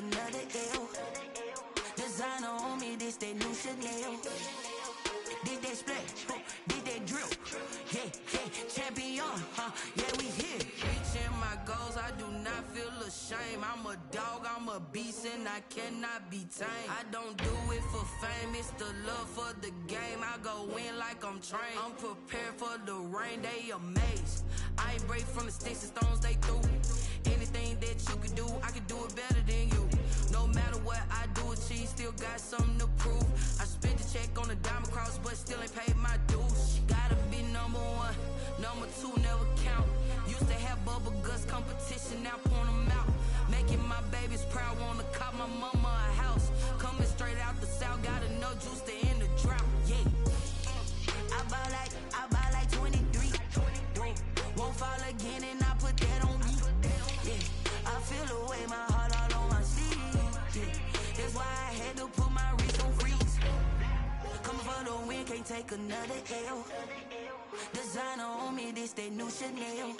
another L. Designer on me, this that new Chanel. This that splash, this that drill. Yeah, champion, yeah, we here. Reaching my goals, I do not feel ashamed. I'm a dog, I'm a beast, and I cannot be tamed. I don't do it for fame, it's the love for the game. I go in like I'm trained. I'm prepared for the rain, they amazed. I ain't break from the sticks and stones they threw. Anything that you can do, I can do it better than you. No matter what I do, achieve, still got something to prove. I spent the check on the diamond cross, but still ain't paid my dues. Gotta be number one, number two never count. Used to have bubble guts competition, now point them out. Making my babies proud, wanna cop my mama a house. Coming straight out the south, got enough juice to end the drought. Yeah, I buy like 23. Won't fall again, and I put that on me. Yeah, I feel the way, my heart all on my sleeve. Yeah, that's why I had to put my wrist on freeze. Coming for the win, can't take another L. Designer on me, this that new Chanel.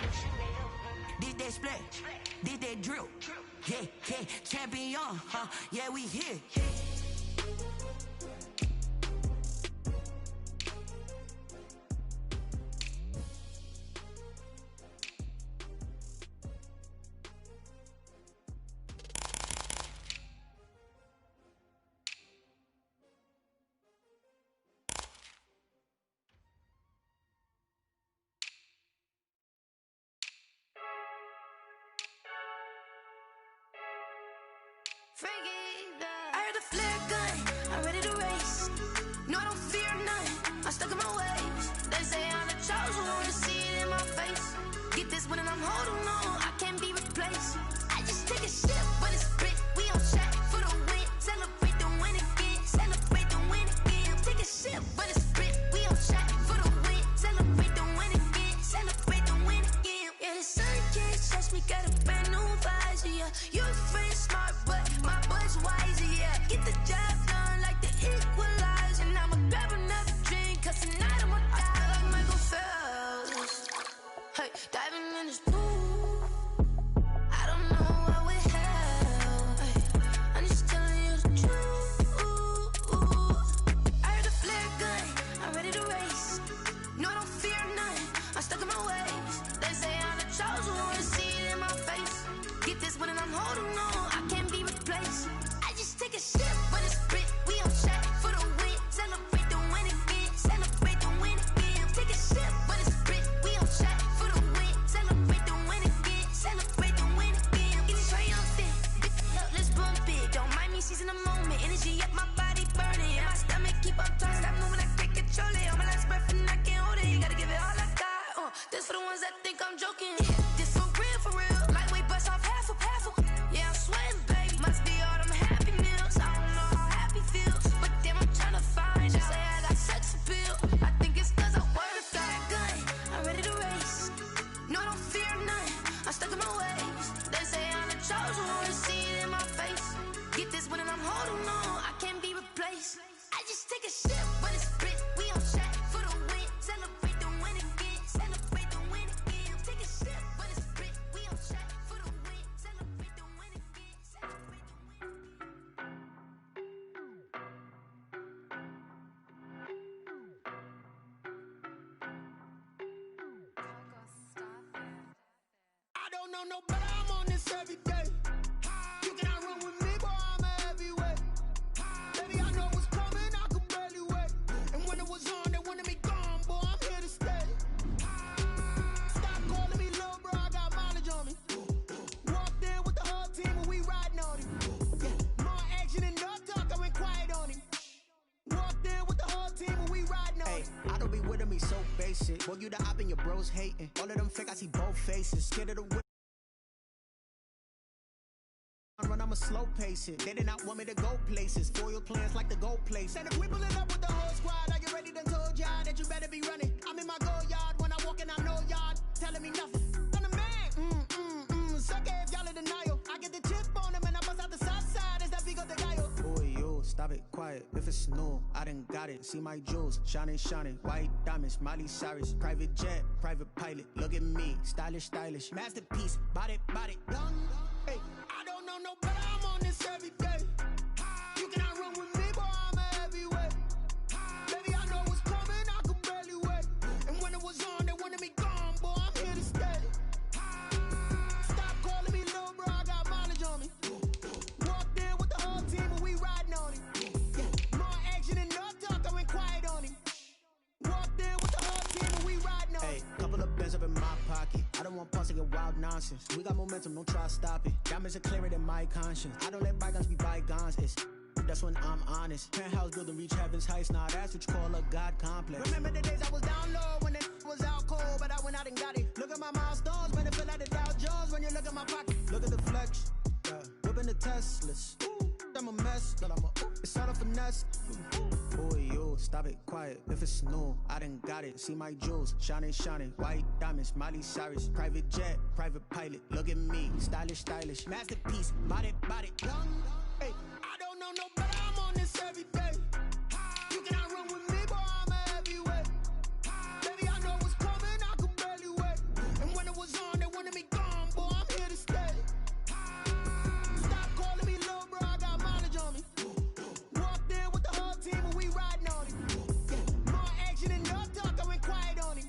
This that splash, this that drill. Yeah, champion, yeah, we here. I heard the flare gun, I'm ready to race. No, I don't fear none, I'm stuck in my ways. They say I'm the chosen one, to see it in my face. Get this one and I'm holding on, I can't be replaced. I just take a sip, but it's split, we on track for the win. Celebrate the win again, celebrate the win again. Take a sip, but it's split, we on track for the win. Celebrate the win again, celebrate the win again. Yeah, the sun can't touch me, got a brand new visor, yeah. You're a friend, smart, but my butt's wiser, yeah. Get the job done like the equalizer. And I'ma grab another drink, cause tonight I'ma die. I feel like Michael Phelps, hey, diving in this pool. I don't know what would help, hey, I'm just telling you the truth. I heard the flare gun, I'm ready to race. No, I don't fear none, I'm stuck in my ways. They say I'm the chosen one, to see it in my face. Get this one and I'm holding on, I can't be replaced. I just take a sip, but it's split, we on track for the win. Celebrate the win again, celebrate the win again. Take a sip, but it's split, we on track for the win. Celebrate the win again, celebrate the win again. Get it triumphant, look, let's bump it. Don't mind me seizing the moment, energy up my body burning. And my stomach keep up turning, stop moving, I can't control it. On my last breath and I can't hold it, you gotta give it all I got. This for the ones that think I'm joking. This for real, lightweight bust off half a. Yeah, I'm sweating, baby. Must be all them happy meals. I don't know how happy feels, but damn, I'm trying to find out. Say I got sex appeal. I think it's cause I wear the fire gun. I'm ready to race. No, I don't fear none, I'm stuck in my ways. They say I'm the chosen one, to see it in my face. Get this one and I'm holding on, I can't be replaced. I just take a sip, but it's split, we on track for the win. Celebrate the win again, celebrate the win again. Take a sip, but it's split, we on track for the win. Celebrate the win again, celebrate the win. I don't know no better, I'm on this every day. You cannot run with me, boy, I'm a heavyweight. Baby, I know what's coming, I could barely wait. And when it was on, they wanted me gone, boy, I'm here to stay. Stop calling me little bro, I got mileage on me. Walked in with the whole team and we riding on him. Yeah, more action and no talk, I went quiet on him. Walked in with the whole team and we riding on him. I don't be with me so basic. Boy, you the op and your bros hating. All of them fake, I see both faces. Scared of the whip. Run, I'ma slow pace it. They did not want me to go places. Foil plans like the gold place. And if we pulling up with the whole squad, are you ready? Done told y'all that you better be running. I'm in my go yard when I walk in, I know y'all telling me nothing. I'm the man, suck it if y'all in denial. I get the chip on him and I bust out the south side. Is that big of the guy? Boy, yo, stop it, quiet. If it's new, I done got it. See my jewels, shining, shining. White diamonds, Miley Cyrus. Private jet, private pilot. Look at me, stylish, stylish. Masterpiece, body, young. Hey, I don't know no better, I'm on this this every day. You cannot run with me, boy, I'm a heavyweight. Baby, I know what's coming, I could barely wait. And when it was on, they wanted me gone, boy, I'm here to stay. Stop calling me little bro, I got mileage on me. Walked in with the whole team and we riding on him. More action and no talk, I went quiet on him. Walked in with the whole team and we riding on him. Hey, couple of bands up in my pocket. I don't want pause to get wild nonsense. We got momentum, don't try to stop it. Diamonds are clearer than my conscience. I don't let bygones be bygones. That's when I'm honest. Penthouse building reach heaven's heights. Nah, that's what you call a God complex. Remember the days I was down low when it was out cold, but I went out and got it. Look at my milestones, man, it feel like the Dow Jones when you look at my pocket. Look at the flex, whipping the Teslas. I'm a mess, but it's all a finesse. Boy, yo, stop it, quiet. If it's new, I done got it. See my jewels, shining, shining. White diamonds, Miley Cyrus. Private jet, private pilot. Look at me, stylish, stylish. Masterpiece, body, young. Hey, I don't know no better, I'm on this every day. You cannot run with me, boy, I'm a heavyweight. Baby, I know what's coming, I could barely wait. And when it was on, they wanted me gone, boy, I'm here to stay. Stop calling me little bro, I got mileage on me. Walked in with the whole team and we riding on him. More action and no talk, I went quiet on him.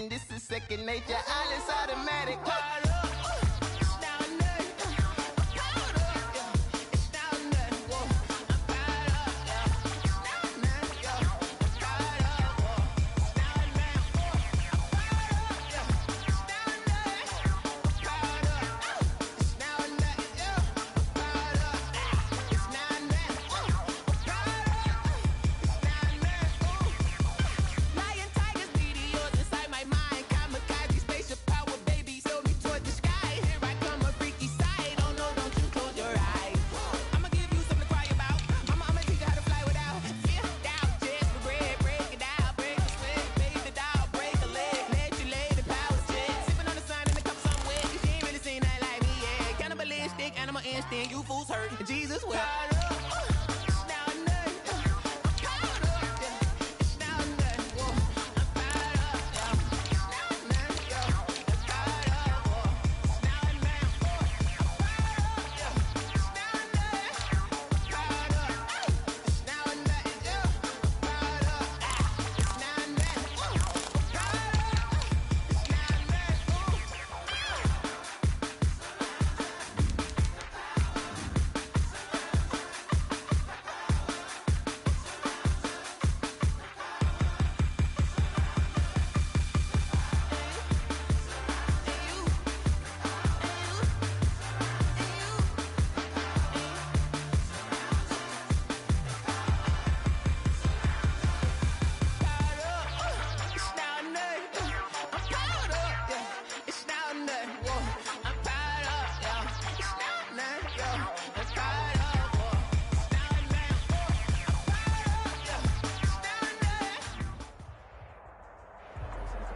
This is second nature, all is automatic. You fools hurt, Jesus well.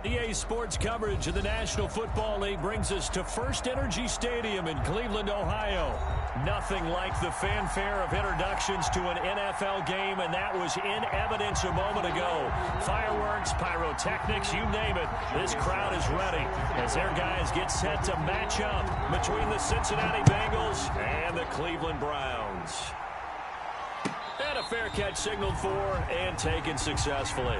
EA Sports coverage of the National Football League brings us to First Energy Stadium in Cleveland, Ohio. Nothing like the fanfare of introductions to an NFL game, and that was in evidence a moment ago. Fireworks, pyrotechnics, you name it. This crowd is ready as their guys get set to match up between the Cincinnati Bengals and the Cleveland Browns. And a fair catch signaled for and taken successfully.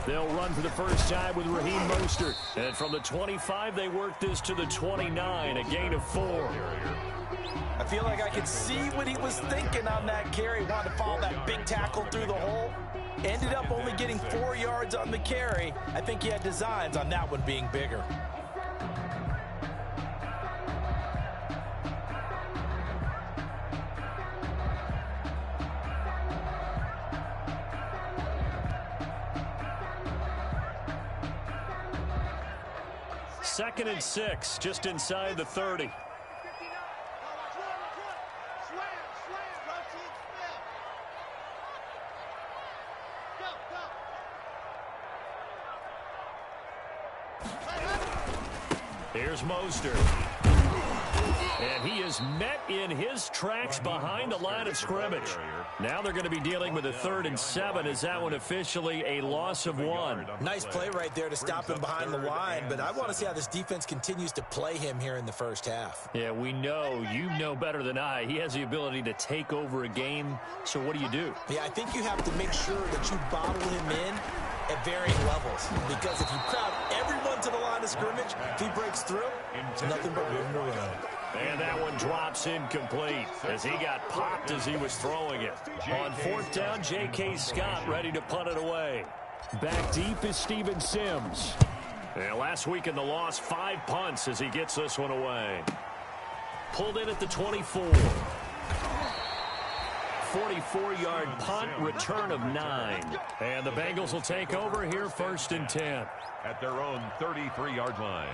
They'll run for the first time with Raheem Mostert. And from the 25, they work this to the 29, a gain of 4. I feel like I could see what he was thinking on that carry. Wanted to follow that big tackle through the hole. Ended up only getting 4 yards on the carry. I think he had designs on that one being bigger. Second and 6, just inside the 30. Here's Mostert. And he is met in his tracks behind the line of scrimmage. Now they're going to be dealing with a 3rd and 7. Is that one officially a loss of 1? Nice play right there to stop him behind the line, but I want to see how this defense continues to play him here in the first half. Yeah, we know. You know better than I. He has the ability to take over a game, so what do? Yeah, I think you have to make sure that you bottle him in at varying levels, because if you crowd everyone to the line of scrimmage, if he breaks through, it's nothing but room to run. And that one drops incomplete as he got popped as he was throwing it. On 4th down, J.K. Scott ready to punt it away. Back deep is Steven Sims. And last week in the loss, 5 punts as he gets this one away. Pulled in at the 24. 44-yard punt, return of 9. And the Bengals will take over here 1st and 10. At their own 33-yard line.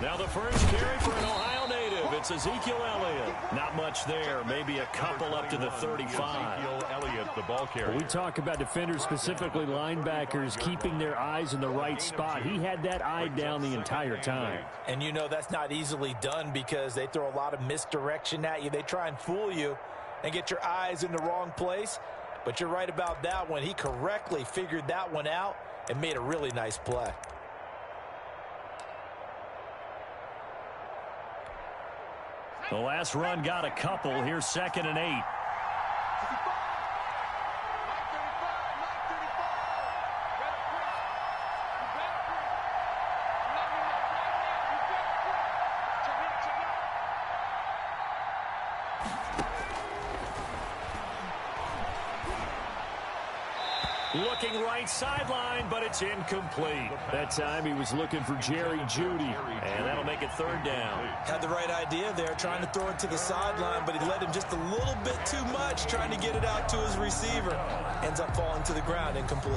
Now the first carry for an Ohio native. It's Ezekiel Elliott. Not much there. Maybe a couple up to the 35. Ezekiel Elliott, the ball carrier. We talk about defenders, specifically linebackers, keeping their eyes in the right spot. He had that eye down the entire time. And you know that's not easily done because they throw a lot of misdirection at you. They try and fool you and get your eyes in the wrong place. But you're right about that one. He correctly figured that one out and made a really nice play. The last run got a couple. Here's 2nd and 8. Looking right sideline, but it's incomplete. That time he was looking for Jerry Jeudy, and that'll make it 3rd down. Had the right idea there, trying to throw it to the sideline, but he led him just a little bit too much, trying to get it out to his receiver. Ends up falling to the ground, incomplete.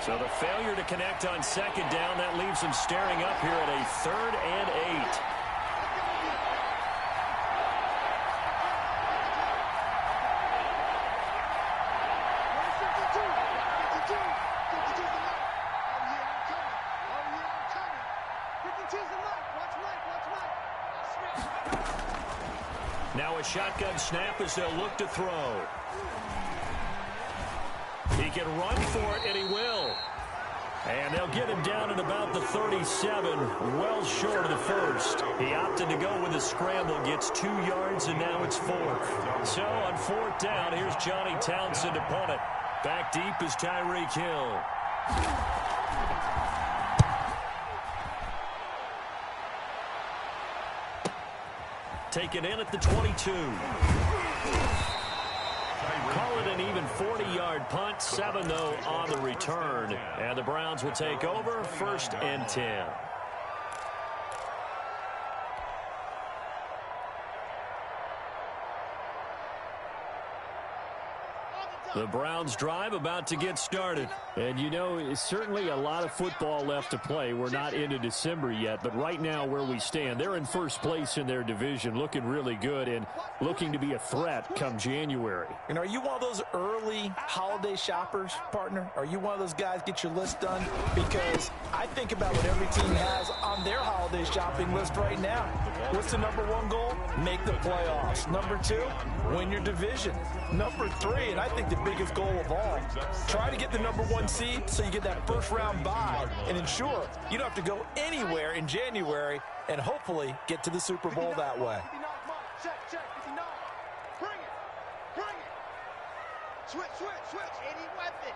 So the failure to connect on 2nd down, that leaves him staring up here at a 3rd and 8. Now a shotgun snap as they'll look to throw. He can run for it, and he will. And they'll get him down at about the 37, well short of the first. He opted to go with a scramble, gets 2 yards, and now it's 4th. So on 4th down, here's Johnny Townsend to punt it. Back deep is Tyreek Hill. Taken in at the 22. Call it an even 40-yard punt. 7, though, on the return. And the Browns will take over 1st and 10. The Browns drive about to get started. And, you know, it's certainly a lot of football left to play. We're not into December yet, but right now where we stand, they're in first place in their division, looking really good and looking to be a threat come January. And are you one of those early holiday shoppers, partner? Are you one of those guys get your list done? Because I think about what every team has on their holiday shopping list right now. What's the number one goal? Make the playoffs. Number two, win your division. Number three, and I think the biggest goal of all, try to get the number one seed so you get that first round bye and ensure you don't have to go anywhere in January and hopefully get to the Super Bowl that way. Check, 59. Bring it. Switch. 80 weapon.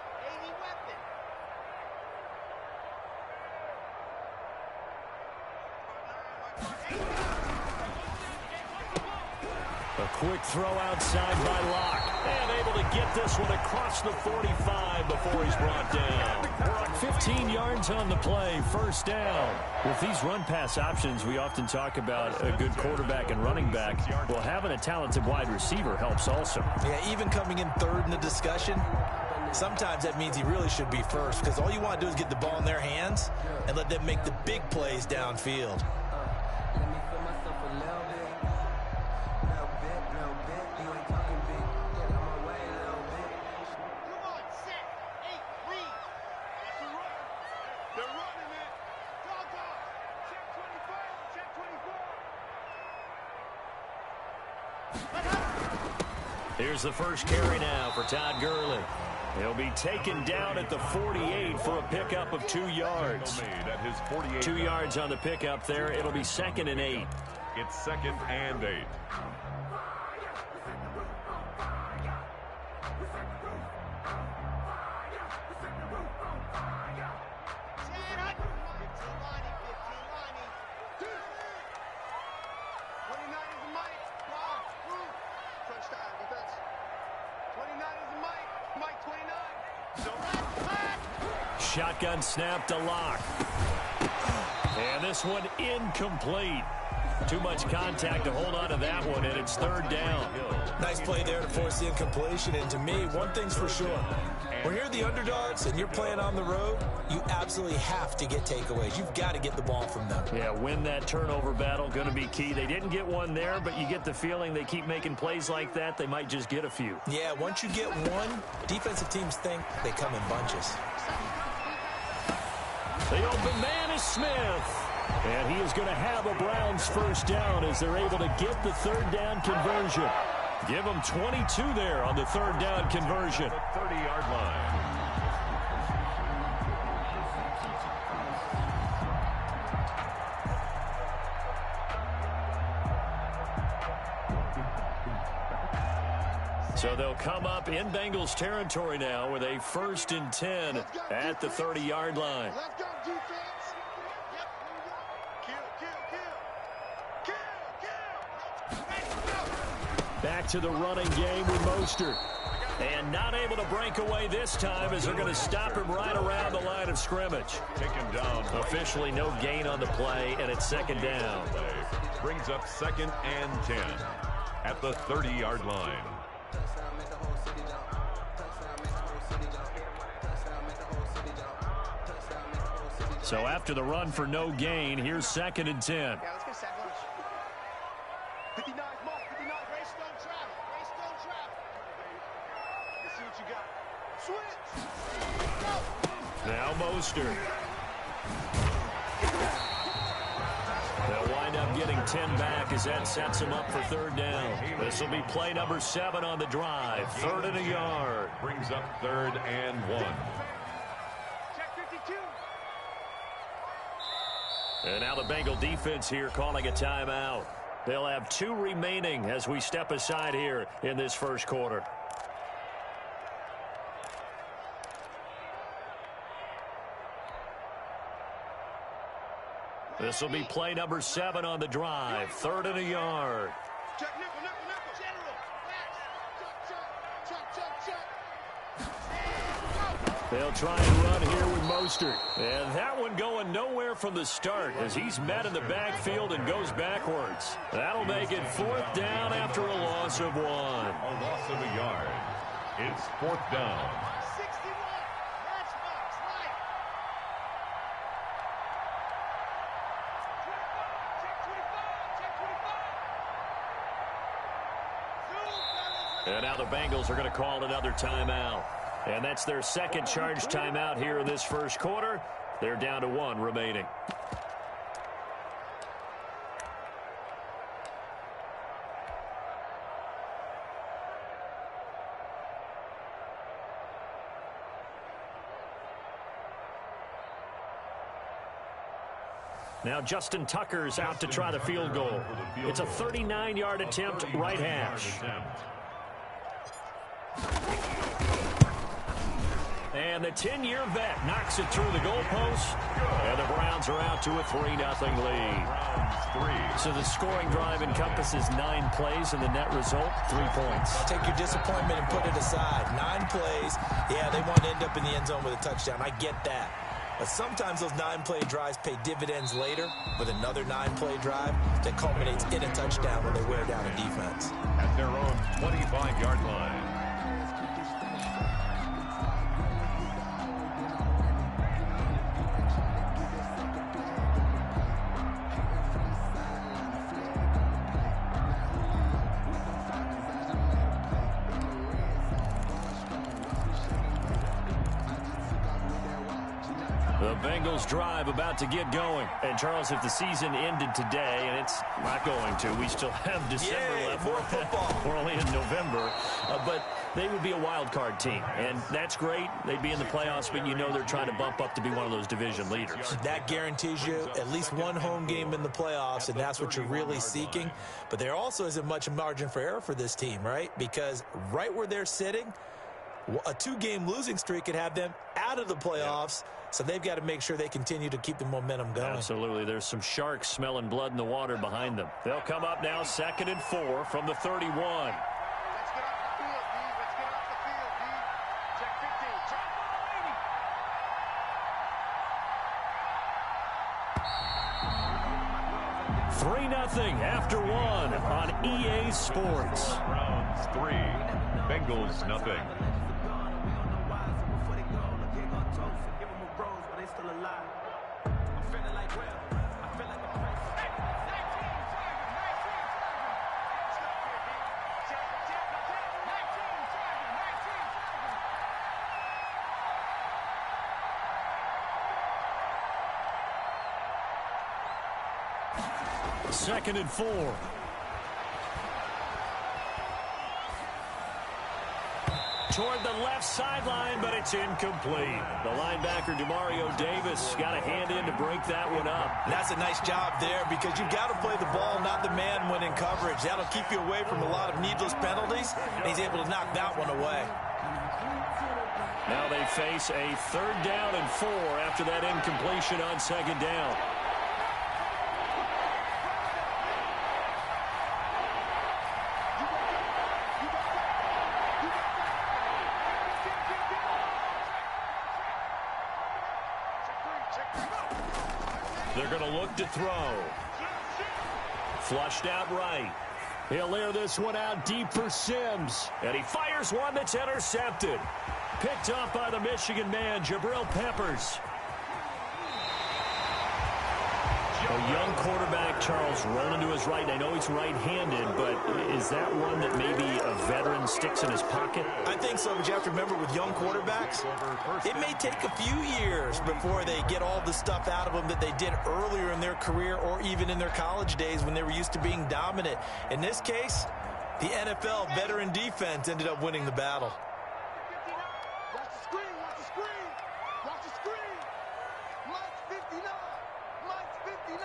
A quick throw outside by Locke. And able to get this one across the 45 before he's brought down. We're on 15 yards on the play, first down. With these run-pass options, we often talk about a good quarterback and running back. Well, having a talented wide receiver helps also. Yeah, even coming in third in the discussion, sometimes that means he really should be first because all you want to do is get the ball in their hands and let them make the big plays downfield. Here's the first carry now for Todd Gurley. He'll be taken down at the 48 for a pickup of 2 yards. 2 yards on the pickup there. It'll be 2nd and 8. It's 2nd and 8. Shotgun snap to Locke. And this one incomplete. Too much contact to hold on to that one, and it's 3rd down. Nice play there to force the incompletion. And to me, one thing's for sure. When you're the underdogs and you're playing on the road, you absolutely have to get takeaways. You've got to get the ball from them. Yeah, win that turnover battle, going to be key. They didn't get one there, but you get the feeling they keep making plays like that, they might just get a few. Yeah, once you get one, defensive teams think they come in bunches. The open man is Smith. And he is going to have a Browns first down as they're able to get the 3rd down conversion. Give them 22 there on the 3rd down conversion. 30-yard line. So they'll come up in Bengals territory now with a 1st and 10 at the 30-yard line. Let's go, defense. Back to the running game with Mostert. And not able to break away this time as they're going to stop him right around the line of scrimmage. Taken down. Officially no gain on the play, and it's 2nd down. Brings up 2nd and 10 at the 30-yard line. So after the run for no gain, here's 2nd and 10. Yeah, let's get sack lunch. 59 mark, 59, race, don't travel. Let's see what you got. Switch. Go. Now Mostert. They'll wind up getting 10 back as that sets them up for 3rd down. This will be play number 7 on the drive. 3rd and a yard. Brings up 3rd and 1. And now the Bengal defense here calling a timeout. They'll have 2 remaining as we step aside here in this first quarter. This will be play number 7 on the drive. 3rd and a yard. Check, nickel. General. Check. They'll try and run here with Mostert. And that one going nowhere from the start as he's met in the backfield and goes backwards. That'll make it 4th down after a loss of 1. A loss of a yard. It's 4th down. 61. Matchbox, right. 25. Check 25. And now the Bengals are going to call another timeout. And that's their second charge timeout here in this first quarter. They're down to 1 remaining. Now Justin Tucker's out to try the field goal. It's a 39-yard attempt, right hash. And the 10-year vet knocks it through the goalpost. And the Browns are out to a 3-0 lead. So the scoring drive encompasses 9 plays, and the net result, 3 points. Now take your disappointment and put it aside. 9 plays. Yeah, they want to end up in the end zone with a touchdown. I get that. But sometimes those 9-play drives pay dividends later with another 9-play drive that culminates in a touchdown when they wear down a defense. At their own 25-yard line. The Bengals drive about to get going. And, Charles, if the season ended today, and it's not going to, we still have December left. More football. We're only in November. But they would be a wild card team. And that's great. They'd be in the playoffs, but you know they're trying to bump up to be one of those division leaders. That guarantees you at least one home game in the playoffs, and that's what you're really seeking. But there also isn't much margin for error for this team, right? Because right where they're sitting, a 2-game losing streak could have them out of the playoffs. So they've got to make sure they continue to keep the momentum going. Absolutely. There's some sharks smelling blood in the water behind them. They'll come up now 2nd and 4 from the 31. Let's get off the field, D. Let's get off the field, D. Check 3-0 15. Check. after 1 on EA Sports. Browns 3, Bengals nothing. Second and 4. Toward the left sideline, but it's incomplete. The linebacker, Demario Davis, got a hand in to break that one up. That's a nice job there because you've got to play the ball, not the man when in coverage. That'll keep you away from a lot of needless penalties, and he's able to knock that one away. Now they face a 3rd down and 4 after that incompletion on 2nd down. They're going to look to throw. Flushed out right. He'll air this one out deep for Sims. And he fires one that's intercepted. Picked up by the Michigan man, Jabril Peppers. A young quarterback, Charles, rolling to his right. I know he's right-handed, but is that one that maybe a veteran sticks in his pocket? I think so, but you have to remember with young quarterbacks, it may take a few years before they get all the stuff out of them that they did earlier in their career or even in their college days when they were used to being dominant. In this case, the NFL veteran defense ended up winning the battle. Watch the screen, watch the screen. Watch the screen. Mike's 59. Mike's 59.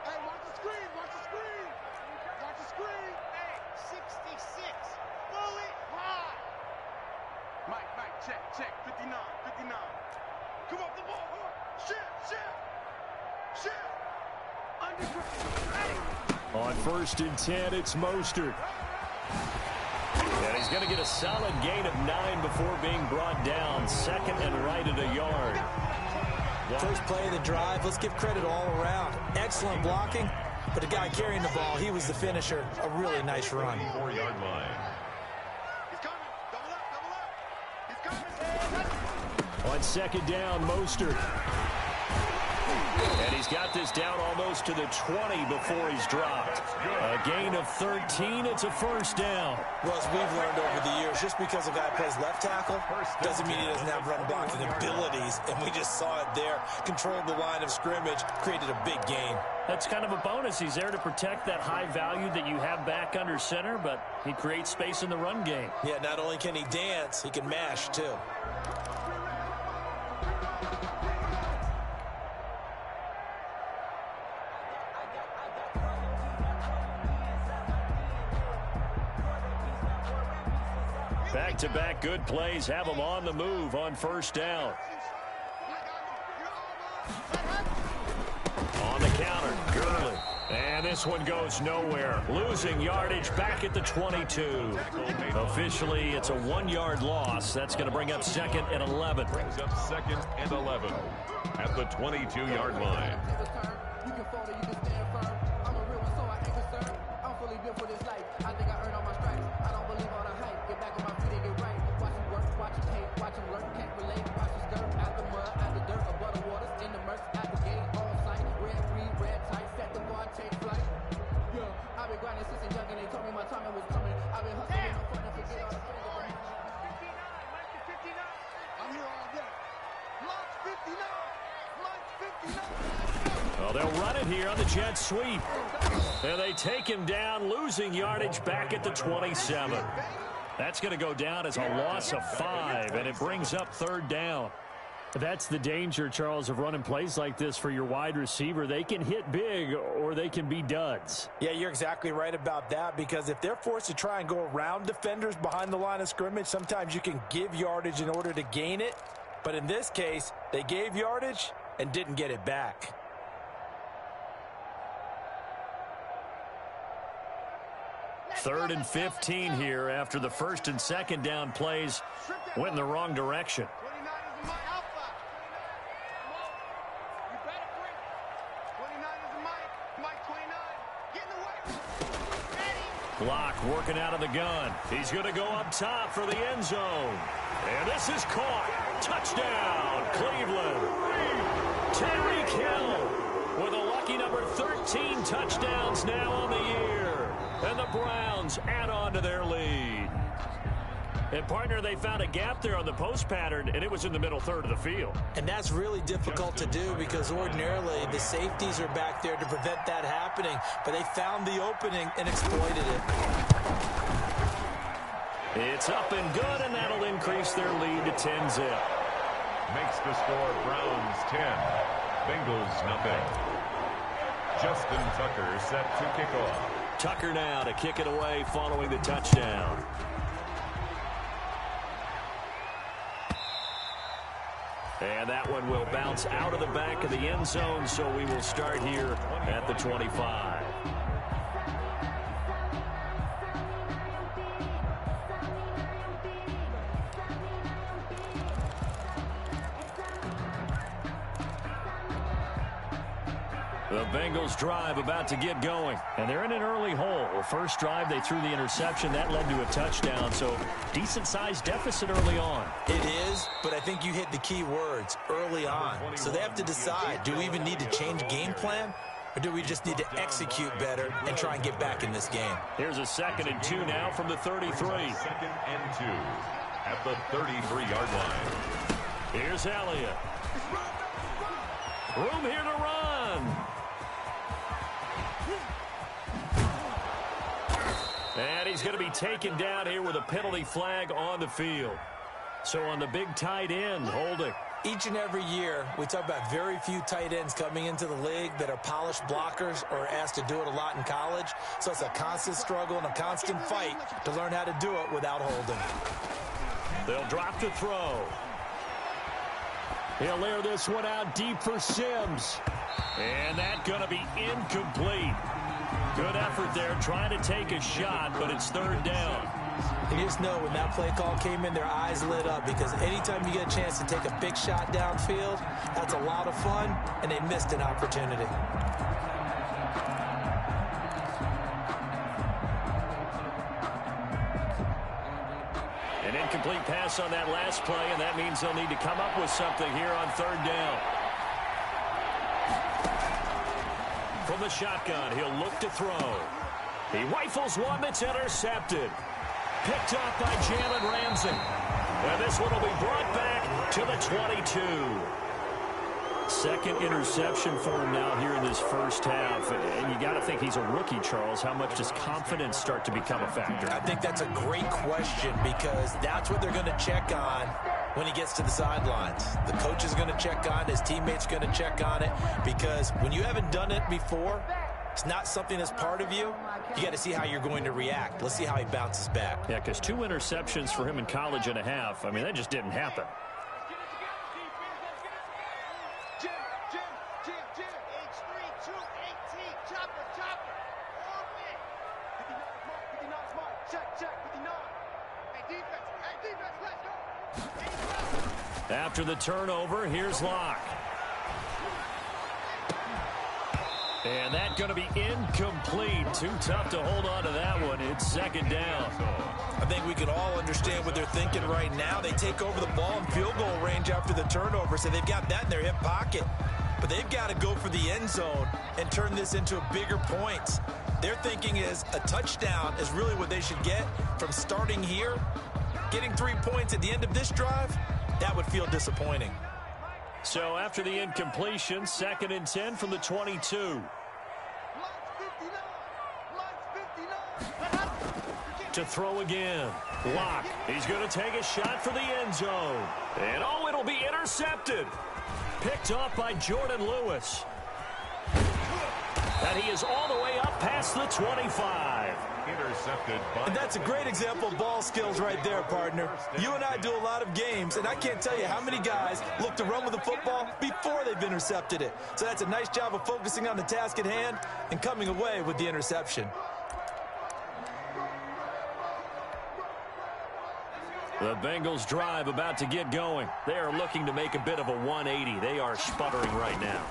Hey, watch the screen, watch the screen. Watch the screen. Hey, 66. Fully high. Mike, check. 59. Come off the ball. Shift. Underground. Hey. On 1st and 10, it's Mostert. And he's going to get a solid gain of 9 before being brought down. 2nd and right at a yard. First play of the drive, let's give credit all around. Excellent blocking, but the guy carrying the ball, he was the finisher. A really nice run. 4-yard line. He's coming. Double up. On second down, Mostert. And he's got this down almost to the 20 before he's dropped. A gain of 13. It's a first down. Well, as we've learned over the years, just because a guy plays left tackle doesn't mean he doesn't have run blocking abilities. And we just saw it there. Controlled the line of scrimmage, created a big gain. That's kind of a bonus. He's there to protect that high value that you have back under center, but he creates space in the run game. Yeah, not only can he dance, he can mash too. Back-to-back good plays have him on the move on first down. On the counter, Gurley. And this one goes nowhere. Losing yardage back at the 22. Officially, it's a 1-yard loss. That's going to bring up second and 11. Brings up second and 11 at the 22-yard line. You can fold it, you can stand firm. I'm a real one, so I ain't concerned. I'm fully built for this life. I think I earned all my stripes. I don't believe all the hype. Get back on my feet and get right. Watch him work, watch him hate, watch him learn, can't relate. Watch him skirt out the mud, out the dirt, above the waters, in the murks, out the gate, on sight. Red, green, red, tight, set the bar, take flight. Yeah, I've been grinding since a young and they told me my time was coming. I've been hustling, no fun to forget all the friends that were 59. I'm here all day. Launch 59. Launch 59. Well, they'll run it here on the jet sweep. And they take him down, losing yardage back at the 27. That's going to go down as a loss of 5, and it brings up third down. That's the danger, Charles, of running plays like this for your wide receiver. They can hit big or they can be duds. Yeah, you're exactly right about that, because if they're forced to try and go around defenders behind the line of scrimmage, sometimes you can give yardage in order to gain it. But in this case, they gave yardage and didn't get it back. Third and 15 here after the first and second down plays went in the wrong direction. 29 is my alpha. 29. You better bring it. 29 is Mike 29. Get in the way. Ready. Block working out of the gun. He's going to go up top for the end zone. And this is caught. Touchdown, Cleveland. Tyreek Hill with a lucky number 13 touchdowns now on the year. And the Browns add on to their lead. And, partner, they found a gap there on the post pattern, and it was in the middle third of the field. And that's really difficult to do because ordinarily the safeties are back there to prevent that happening. But they found the opening and exploited it. It's up and good, and that'll increase their lead to 10-zip. Makes the score Browns 10, Bengals nothing. Justin Tucker set to kick off. Tucker now to kick it away following the touchdown. And that one will bounce out of the back of the end zone, so we will start here at the 25. The Bengals drive about to get going, and they're in an early hole. First drive, they threw the interception. That led to a touchdown, so decent-sized deficit early on. It is, but I think you hit the key words, early on. So they have to decide, do we even need to change game plan, or do we just need to execute better and try and get back in this game? Here's a 2nd and 2 now from the 33. 2nd and 2 at the 33-yard line. Here's Elliott. Room here to run. And he's going to be taken down here with a penalty flag on the field. So on the big tight end, holding. Each and every year, we talk about very few tight ends coming into the league that are polished blockers or asked to do it a lot in college. So it's a constant struggle and a constant fight to learn how to do it without holding. They'll drop the throw. He'll air this one out deep for Sims. And that's going to be incomplete. Good effort there, trying to take a shot, but it's third down. And you just know when that play call came in, their eyes lit up, because anytime you get a chance to take a big shot downfield, that's a lot of fun, and they missed an opportunity. An incomplete pass on that last play, and that means they'll need to come up with something here on third down. From the shotgun, he'll look to throw. He rifles one that's intercepted. Picked up by Jalen Ramsey. And this one will be brought back to the 22. Second interception for him now here in this first half. And you got to think he's a rookie, Charles. How much does confidence start to become a factor? I think that's a great question because that's what they're going to check on when he gets to the sidelines. The coach is going to check on it. His teammates are going to check on it because when you haven't done it before, it's not something that's part of you. You got to see how you're going to react. Let's see how he bounces back. Yeah, because 2 interceptions for him in college and a half. I mean, that just didn't happen. After the turnover, here's Locke. And that's going to be incomplete. Too tough to hold on to that one. It's second down. I think we can all understand what they're thinking right now. They take over the ball in field goal range after the turnover, so they've got that in their hip pocket. But they've got to go for the end zone and turn this into a bigger points. Their thinking is a touchdown is really what they should get from starting here. Getting 3 points at the end of this drive, that would feel disappointing. So after the incompletion, 2nd and 10 from the 22. To throw again. Locke. He's going to take a shot for the end zone. And oh, it'll be intercepted. Picked off by Jordan Lewis. And he is all the way up past the 25. Intercepted by... And that's a great example of ball skills right there, partner. You and I do a lot of games, and I can't tell you how many guys look to run with the football before they've intercepted it. So that's a nice job of focusing on the task at hand and coming away with the interception. The Bengals drive about to get going. They are looking to make a bit of a 180. They are sputtering right now.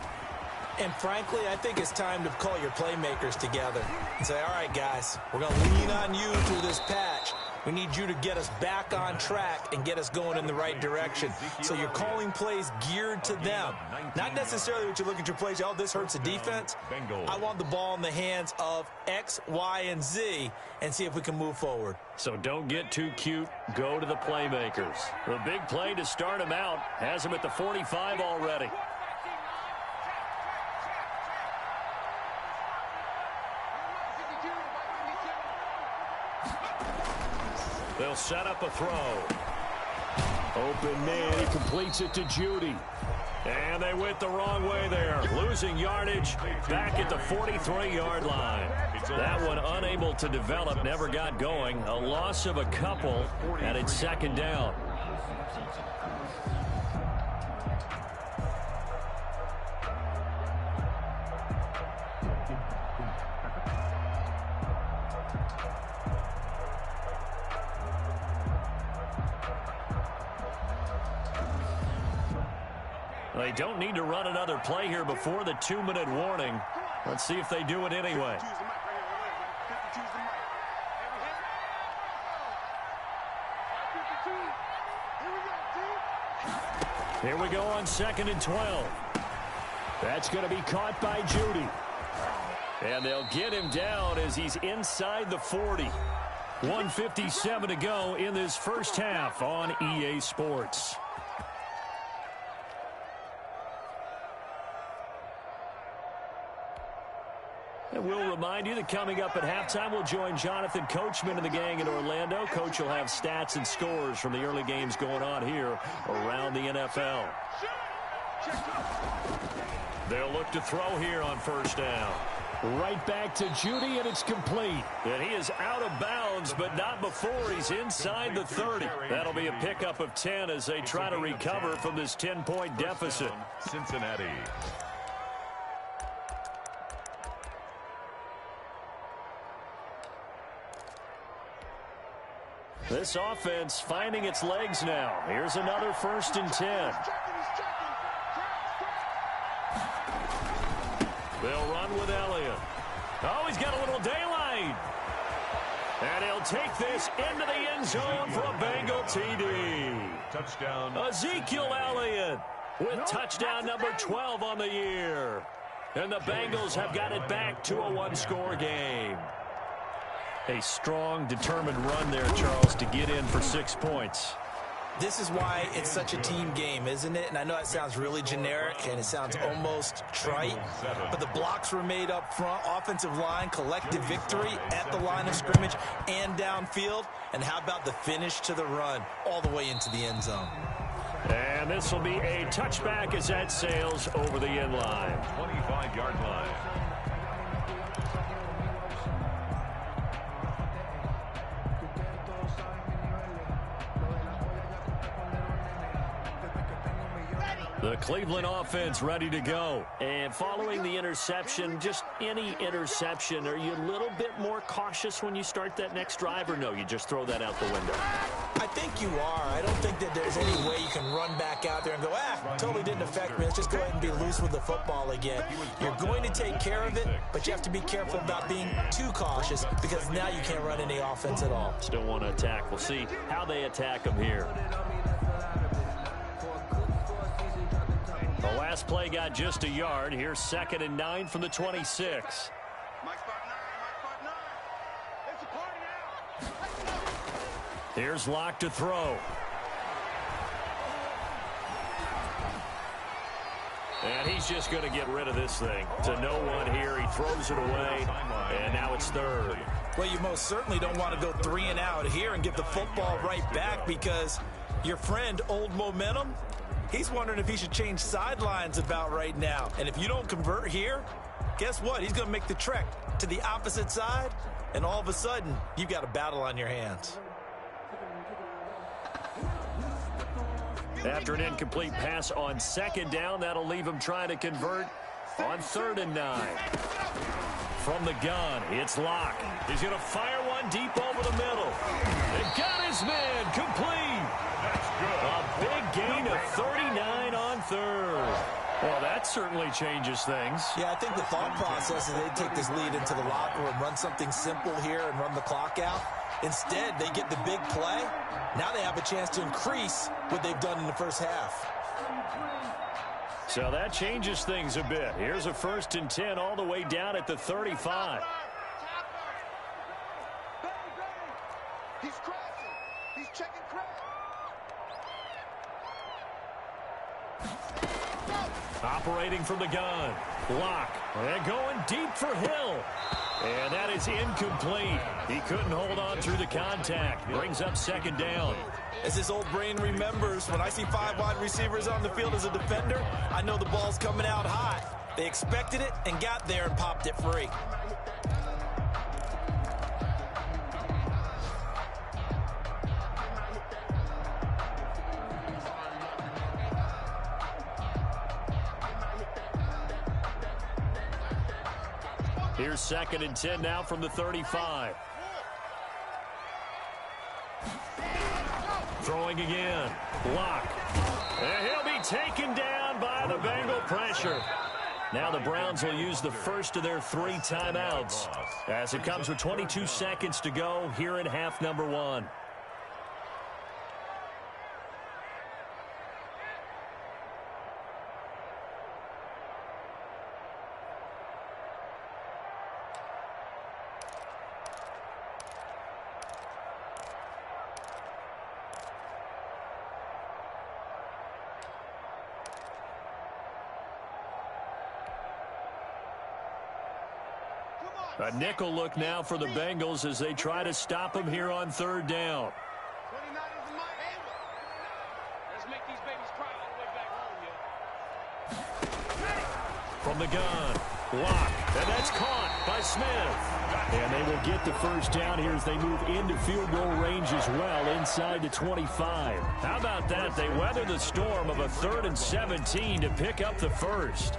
And frankly, I think it's time to call your playmakers together and say, all right, guys, we're going to lean on you through this patch. We need you to get us back on track and get us going in the right direction. So you're calling plays geared to them. Not necessarily what you look at your plays, oh, this hurts the defense. I want the ball in the hands of X, Y, and Z and see if we can move forward. So don't get too cute. Go to the playmakers. The big play to start him out has him at the 45 already. They'll set up a throw. Open man, he completes it to Judy. And they went the wrong way there. Losing yardage back at the 43-yard line. That one unable to develop, never got going. A loss of a couple, and it's second down. They don't need to run another play here before the 2-minute warning. Let's see if they do it anyway. Here we go on 2nd and 12. That's going to be caught by Judy. And they'll get him down as he's inside the 40. 1:57 to go in this first half on EA Sports. And we'll remind you that coming up at halftime, we'll join Jonathan Coachman and the gang in Orlando. Coach will have stats and scores from the early games going on here around the NFL. They'll look to throw here on first down. Right back to Judy, and it's complete. And he is out of bounds, but not before he's inside the 30. That'll be a pickup of 10 as they try to recover from this 10-point deficit. Cincinnati. This offense finding its legs now. Here's another 1st and 10. They'll run with Elliott. Oh, he's got a little daylight. And he'll take this into the end zone for a Bengal TD. Touchdown. Ezekiel Elliott with touchdown number 12 on the year. And the Bengals have got it back to a one-score game. A strong, determined run there, Charles, to get in for 6 points. This is why it's such a team game, isn't it? And I know it sounds really generic and it sounds almost trite, but the blocks were made up front, offensive line, collective victory at the line of scrimmage and downfield. And how about the finish to the run all the way into the end zone? And this will be a touchback as that sails over the end line. 25-yard line. The Cleveland offense ready to go. And following the interception, just any interception, are you a little bit more cautious when you start that next drive, or no, you just throw that out the window? I think you are. I don't think that there's any way you can run back out there and go, totally didn't affect me. Let's just go ahead and be loose with the football again. You're going to take care of it, but you have to be careful about being too cautious because now you can't run any offense at all. Still want to attack. We'll see how they attack them here. The last play got just a yard. Here's 2nd and 9 from the 26. Here's Locke to throw. And he's just going to get rid of this thing. To no one here. He throws it away, and now it's 3rd. Well, you most certainly don't want to go 3 and out here and give the football right back because your friend, Old Momentum, he's wondering if he should change sidelines about right now. And if you don't convert here, guess what? He's going to make the trek to the opposite side, and all of a sudden, you've got a battle on your hands. After an incomplete pass on 2nd down, that'll leave him trying to convert on 3rd and 9. From the gun, it's Locke. He's going to fire one deep over the middle. And got his man complete. That's good. A big gain of 39 on 3rd. Well, that certainly changes things. Yeah, I think the thought process is they take this lead into the locker room, run something simple here and run the clock out. Instead, they get the big play. Now they have a chance to increase what they've done in the first half. So that changes things a bit. Here's a 1st and 10 all the way down at the 35. He's crashing. He's checking crash. Operating from the gun. Locke. And going deep for Hill. And that is incomplete. He couldn't hold on through the contact. Brings up 2nd down. As his old brain remembers, when I see 5 wide receivers on the field as a defender, I know the ball's coming out hot. They expected it and got there and popped it free. Here's 2nd and 10 now from the 35. Throwing again. Locke. And he'll be taken down by the Bengal pressure. Now the Browns will use the first of their 3 timeouts as it comes with 22 seconds to go here in half number 1. A nickel look now for the Bengals as they try to stop him here on 3rd down. Let's make these babies cry all the way back home, yo. From the gun, Locke, and that's caught by Smith. And they will get the 1st down here as they move into field goal range as well inside the 25. How about that? They weather the storm of a 3rd and 17 to pick up the 1st.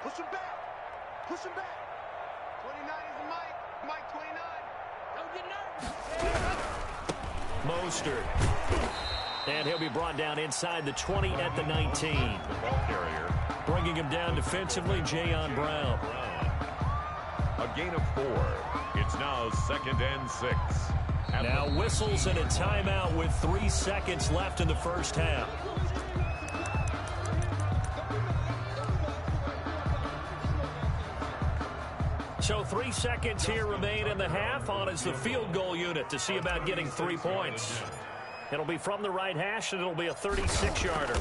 Push him back. Push him back. 29 is the Mike. Mike 29. Don't get nervous. Mostert. And he'll be brought down inside the 20 at the 19. The ball carrier. Bringing him down defensively, Jayon Brown. A gain of 4. It's now 2nd and 6. Now whistles and a timeout with 3 seconds left in the first half. So 3 seconds here remain in the half. On is the field goal unit to see about getting 3 points. It'll be from the right hash, and it'll be a 36-yarder.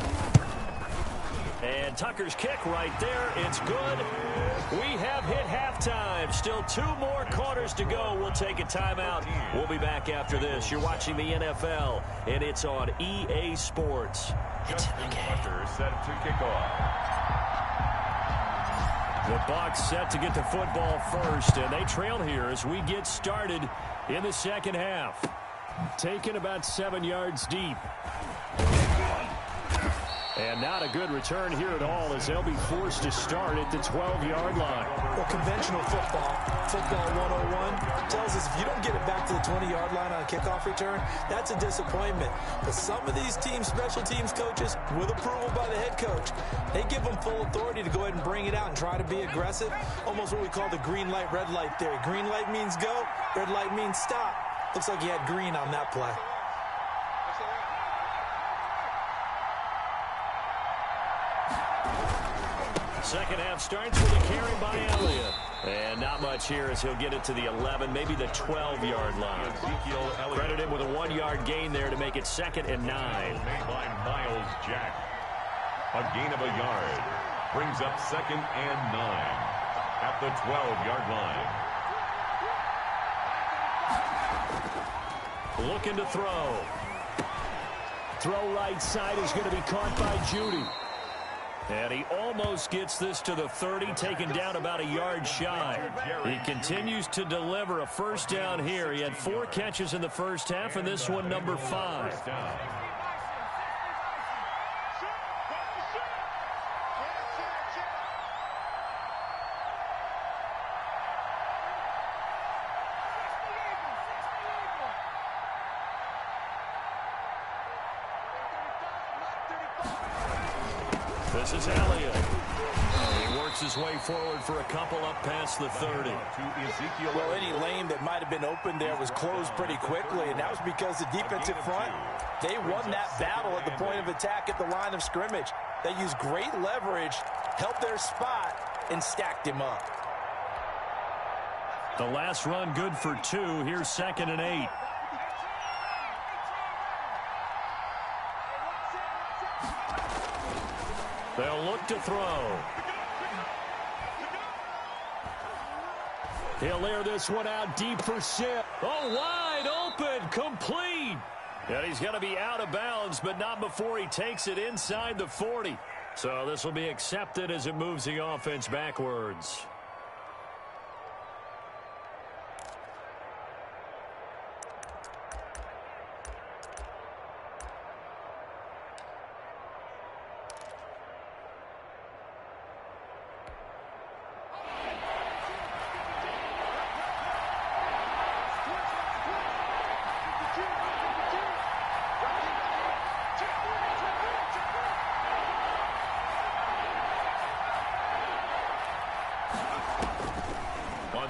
And Tucker's kick right there. It's good. We have hit halftime. Still 2 more quarters to go. We'll take a timeout. We'll be back after this. You're watching the NFL, and it's on EA Sports. Justin Tucker set to kick off. The Bucs set to get the football first, and they trail here as we get started in the second half. Taken about 7 yards deep. And not a good return here at all as they'll be forced to start at the 12-yard line. Well, conventional football 101, tells us if you don't get it back to the 20-yard line on a kickoff return, that's a disappointment. But some of these teams, special teams coaches, with approval by the head coach, they give them full authority to go ahead and bring it out and try to be aggressive. Almost what we call the green light, red light theory. Green light means go, red light means stop. Looks like he had green on that play. Second half starts with a carry by Elliott. And not much here as he'll get it to the 11, maybe the 12-yard line. Credit him with a 1-yard gain there to make it 2nd and 9. Made by Miles Jack. A gain of a yard. Brings up 2nd and 9 at the 12-yard line. Looking to throw. Throw right side is going to be caught by Judy. And he almost gets this to the 30, taken down about a yard shy. He continues to deliver a first down here. He had 4 catches in the first half, and this one number 5. This is Elliott. He works his way forward for a couple up past the 30. Well, any lane that might have been open there was closed pretty quickly, and that was because the defensive front, they won that battle at the point of attack at the line of scrimmage. They used great leverage, helped their spot, and stacked him up. The last run good for 2. Here's 2nd and 8. They'll look to throw. He'll air this one out deep for Sip. Oh, wide open, complete. And he's going to be out of bounds, but not before he takes it inside the 40. So this will be accepted as it moves the offense backwards.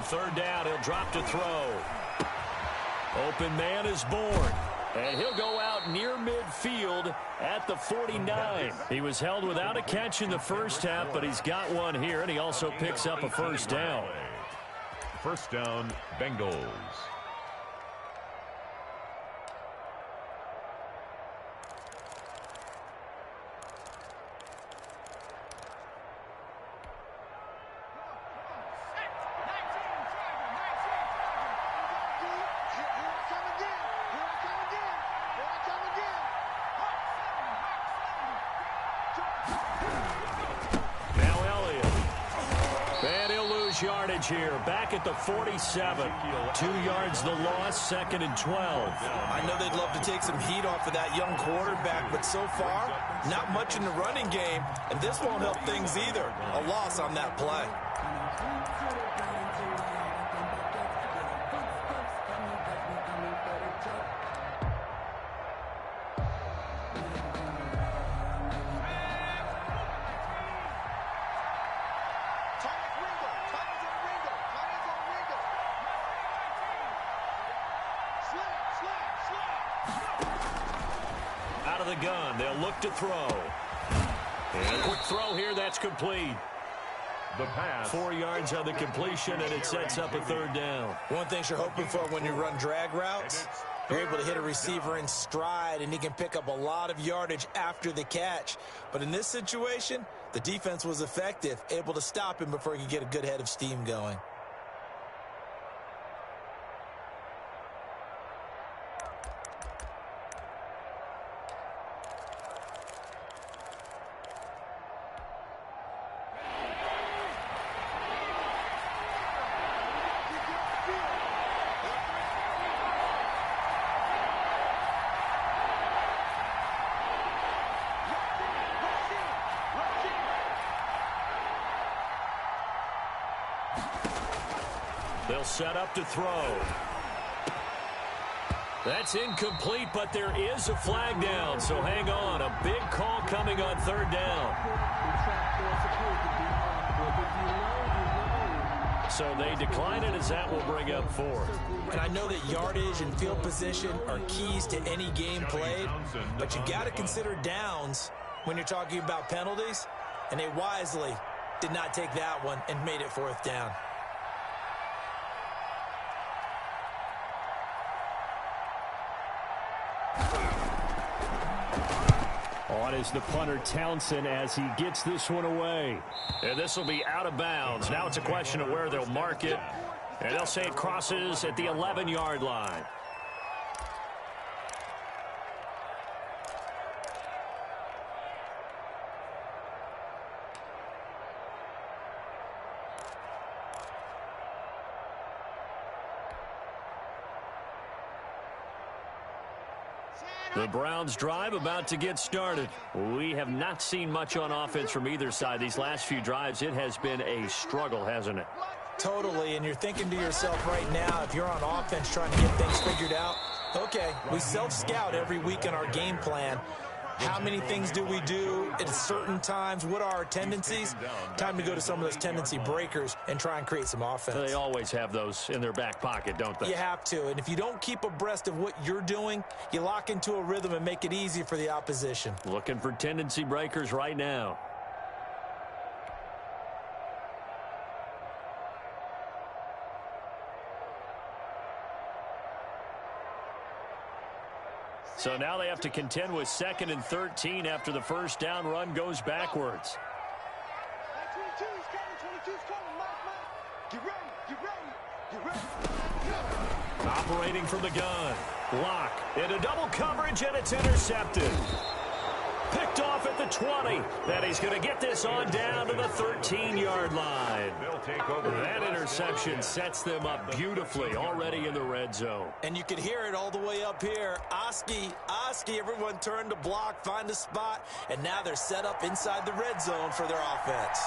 Third down, he'll drop to throw. Open man is born. And he'll go out near midfield at the 49. He was held without a catch in the first half, but he's got one here, and he also picks up a first down. First down, Bengals. much yardage here. Back at the 47. 2 yards the loss, 2nd and 12. I know they'd love to take some heat off of that young quarterback, but so far, not much in the running game, and this won't help things either. A loss on that play. Out of the gun, they'll look to throw. And a quick throw here, that's complete. The pass. 4 yards on the completion, and it sets up a 3rd down. One thing you're hoping for when you run drag routes, you're able to hit a receiver in stride, and he can pick up a lot of yardage after the catch. But in this situation, the defense was effective, able to stop him before he could get a good head of steam going. They'll set up to throw. That's incomplete, but there is a flag down, so hang on. A big call coming on 3rd down. So they decline it as that will bring up 4th. And I know that yardage and field position are keys to any game played, but you got to consider downs when you're talking about penalties, and they wisely did not take that one and made it 4th down. On is the punter, Townsend, as he gets this one away. And this will be out of bounds. Now it's a question of where they'll mark it. And they'll say it crosses at the 11-yard line. The Browns drive about to get started. We have not seen much on offense from either side. These last few drives, it has been a struggle, hasn't it? Totally, and you're thinking to yourself right now, if you're on offense trying to get things figured out, okay, we self-scout every week in our game plan. How many things do we do at certain times? What are our tendencies? Time to go to some of those tendency breakers and try and create some offense. They always have those in their back pocket, don't they? You have to, and if you don't keep abreast of what you're doing, you lock into a rhythm and make it easy for the opposition. Looking for tendency breakers right now. So now they have to contend with 2nd and 13 after the first down run goes backwards. Operating from the gun. Lock into double coverage, and it's intercepted. Picked off at the 20. Then he's going to get this on down to the 13-yard line. That interception sets them up beautifully already in the red zone. And you can hear it all the way up here. Oski, everyone turned to block, find a spot, and now they're set up inside the red zone for their offense.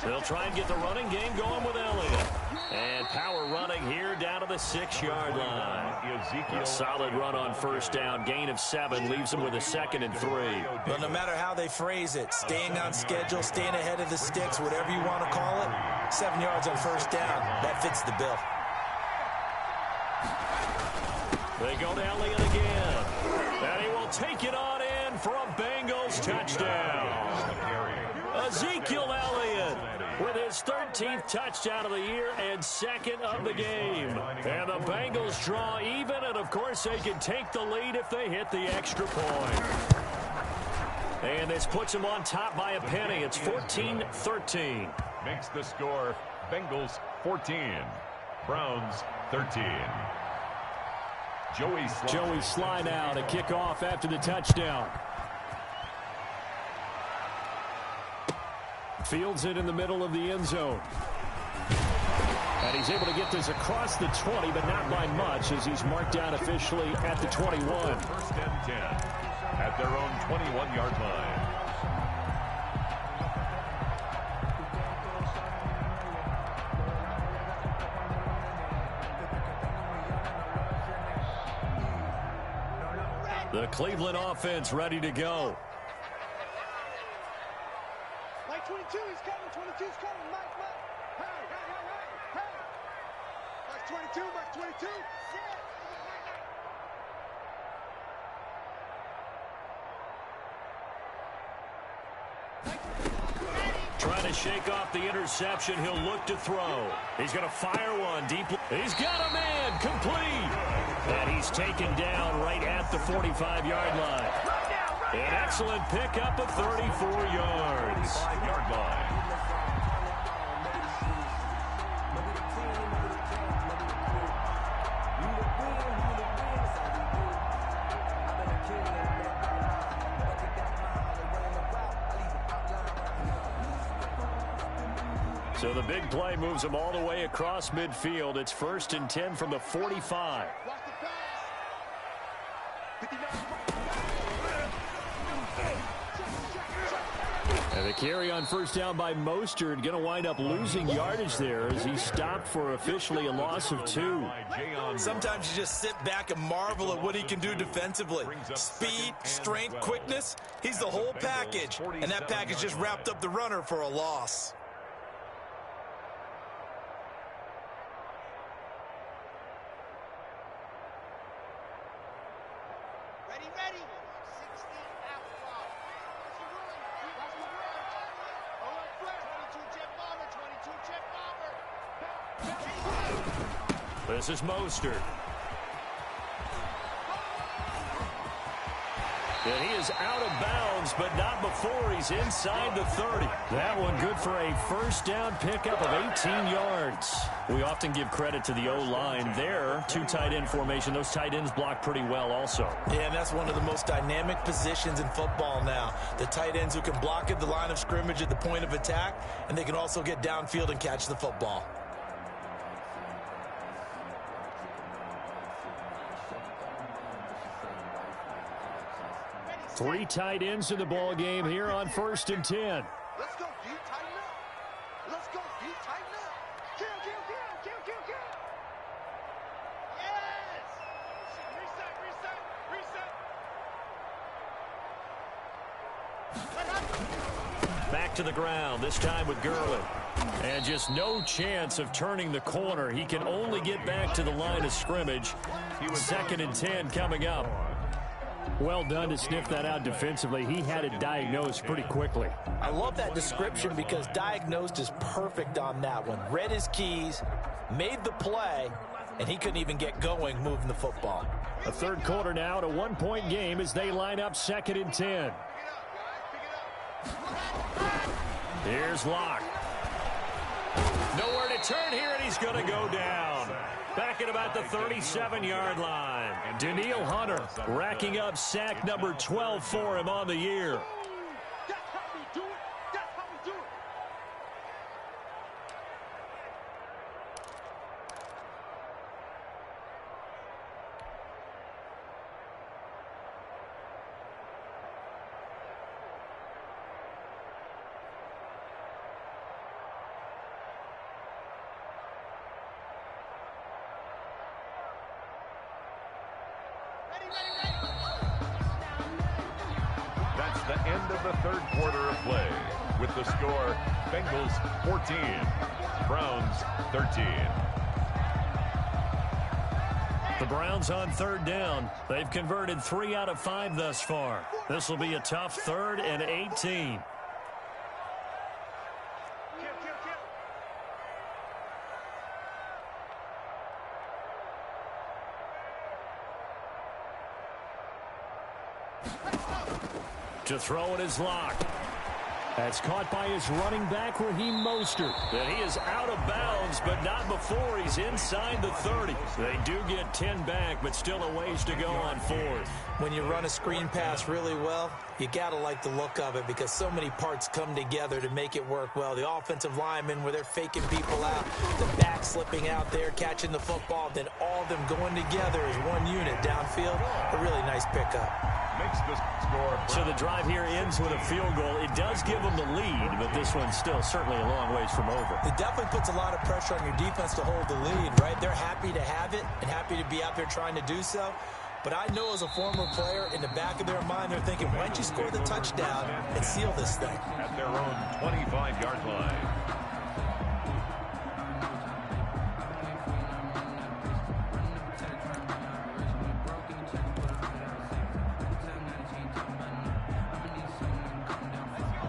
They'll try and get the running game going with Elliott. And power running here down to the 6-yard line. A solid run on first down. Gain of 7 leaves them with a 2nd and 3. But no matter how they phrase it, staying on schedule, staying ahead of the sticks, whatever you want to call it, 7 yards on first down. That fits the bill. They go to Elliott again. And he will take it on in for a Bengals touchdown. Ezekiel Elliott with his 13th touchdown of the year and 2nd of the game. And the Bengals draw even, and of course they can take the lead if they hit the extra point. And this puts them on top by a penny. It's 14-13. Makes the score Bengals 14, Browns 13. Joey Sly now to kick off after the touchdown. Fields it in the middle of the end zone. And he's able to get this across the 20, but not by much, as he's marked down officially at the 21. First and 10 at their own 21-yard line. The Cleveland offense ready to go. Mike 22, he's coming. 22's coming. Mike. Hey. Mike 22, Mike 22. Trying to shake off the interception. He'll look to throw. He's going to fire one deep. He's got a man complete. And he's taken down right at the 45-yard line. An excellent pickup of 34 yards. 45-yard line. So the big play moves them all the way across midfield. It's 1st and 10 from the 45. And the carry on first down by Mostert, going to wind up losing yardage there as he stopped for officially a loss of 2. Sometimes you just sit back and marvel at what he can do defensively. Speed, strength, quickness, he's the whole package. And that package just wrapped up the runner for a loss. Ready. 16 out far. 22 jet bomber. This is Mostert. And he is out of bounds, but not before he's inside the 30. That one good for a first down pickup of 18 yards. We often give credit to the O-line there. 2 tight end formation. Those tight ends block pretty well also. Yeah, and that's one of the most dynamic positions in football now. The tight ends who can block at the line of scrimmage at the point of attack, and they can also get downfield and catch the football. Three tight ends in the ball game here on 1st and 10. Let's go, D. Tighten up. Let's go, D. Tighten up. Kill. Yes. Reset. Back to the ground, this time with Gurley. And just no chance of turning the corner. He can only get back to the line of scrimmage. 2nd and 10 coming up. Well done to sniff that out defensively. He had it diagnosed pretty quickly. I love that description because diagnosed is perfect on that one. Read his keys, made the play, and he couldn't even get going moving the football. A third quarter now, a 1-point game as they line up 2nd and 10. Here's Locke. Nowhere to turn here, and he's going to go down. Back at about the 37-yard line. Danielle Hunter racking up sack number 12 for him on the year. That's how we do it. That's the end of the third quarter of play. With the score, Bengals 14, Browns 13. The Browns on 3rd down. They've converted 3 out of 5 thus far. This will be a tough 3rd and 18. To throw it is Locke. That's caught by his running back, Raheem Mostert. And he is out of bounds, but not before he's inside the 30. They do get 10 back, but still a ways to go on fourth. When you run a screen pass really well, you got to like the look of it because so many parts come together to make it work well. The offensive linemen, where they're faking people out, the back slipping out there, catching the football, then all of them going together as one unit downfield. A really nice pickup. Makes the score. So the drive here ends with a field goal. It does give them the lead, but this one's still certainly a long ways from over. It definitely puts a lot of pressure on your defense to hold the lead, right? They're happy to have it and happy to be out there trying to do so. But I know as a former player, in the back of their mind, they're thinking, why don't you score the touchdown and seal this thing? At their own 25-yard line.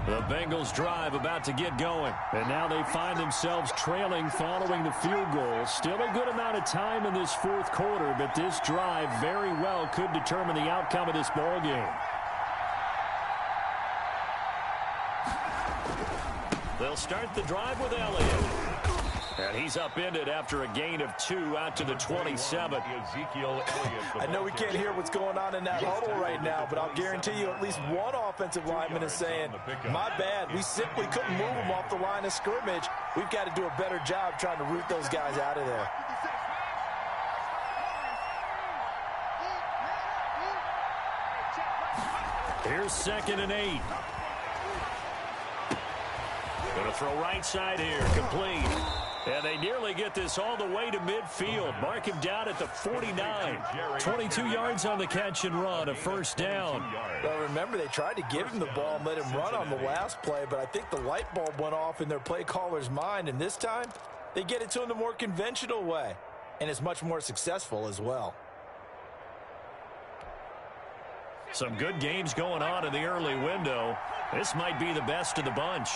The Bengals drive about to get going. And now they find themselves trailing following the field goal. Still a good amount of time in this fourth quarter, but this drive very well could determine the outcome of this ball game. They'll start the drive with Elliott. And he's upended after a gain of 2 out to the 27. I know we can't hear what's going on in that huddle right now, but I'll guarantee you at least one offensive lineman is saying, my bad, we simply couldn't move them off the line of scrimmage. We've got to do a better job trying to root those guys out of there. Here's 2nd and 8. Going to throw right side here, complete. And they nearly get this all the way to midfield. Mark him down at the 49. 22 yards on the catch and run, a first down. Well, remember, they tried to give him the ball and let him run on the last play, but I think the light bulb went off in their play caller's mind, and this time they get it to him the more conventional way, and it's much more successful as well. Some good games going on in the early window. This might be the best of the bunch.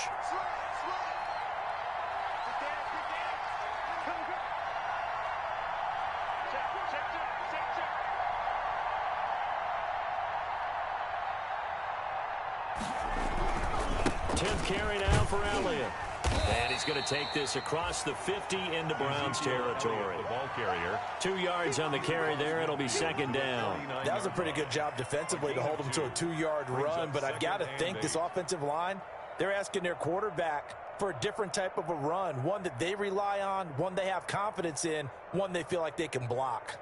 Carry now for Elliott. And he's going to take this across the 50 into Browns territory. The ball carrier. 2 yards on the carry there. It'll be 2nd down. That was a pretty good job defensively to hold him to a 2-yard run, but I've got to think this offensive line, they're asking their quarterback for a different type of a run, one that they rely on, one they have confidence in, one they feel like they can block.